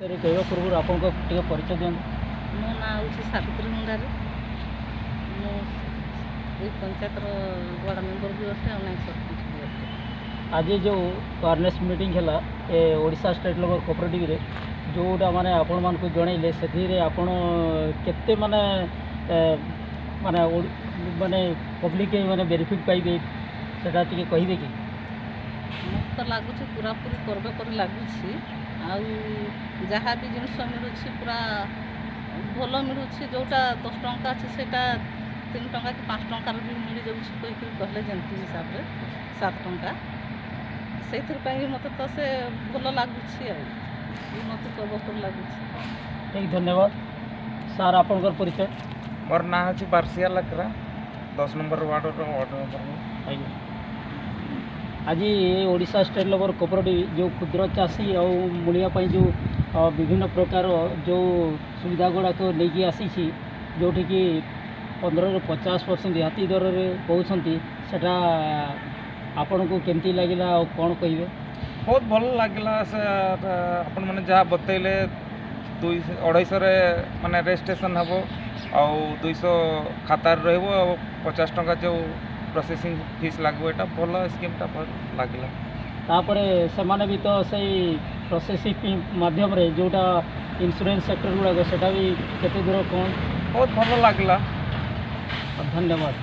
कहवा पूर्व आप परिचय दिखाँ। मो ना हूँ सावित्री मुंडारी। मुझे पंचायत वार्ड मेंबर भी अच्छे और सरपंच भी अच्छे। आज जो अवेयरनेस मीटिंग है ओडिशा स्टेट लेवल कोऑपरेटिव रे जोटा माने आपण मान को जनइले से आपण केते माने माने माने पब्लिक माने बेनिफिट पाइबे सेटा टिके कहिबे कि मत तो लगुच पूरा पूरी करबे कर लगुच जहाँ भी जिनस मिलूँ पूरा भल मिलूँ जोटा 10 टंका अच्छे से 3 टंका कि 5 टंकार भी मिल जाऊँगी कहले जमी हिसाब से 7 टंका से मत तो से भल लगुच मत करब लगुच। ठीक धन्यवाद सार आपनकर परिचय। मोर ना हूँ बार्सिया लकरा 10 नंबर वार्ड मेंबर। आज ओडिशा स्टेट लेवल कोऑपरेटिव जो क्षुद्र चाषी और मुलिया जो विभिन्न प्रकार जो सुविधा गुड़ाक नहीं आसी जोटि कि 15 ରୁ 50% रिहाती दर में कहते सेटा आपण को केमती लगिला और कौन कहिबे। बहुत भल लगिला से आपण माने जहाँ बतैले 250 माने रजिस्ट्रेशन हम आ 200 खातार रहिबो 50 टंका जो प्रोसेसिंग फीस लागो एटा भल स्कीमटा भल लगिला। तापरे सेमाने भी तो सही प्रोसेसिंग माध्यम रे जोटा इंश्योरेंस सेक्टर गुड़ाक सेटा भी केते दूर कौन बहुत भल लगिला। धन्यवाद।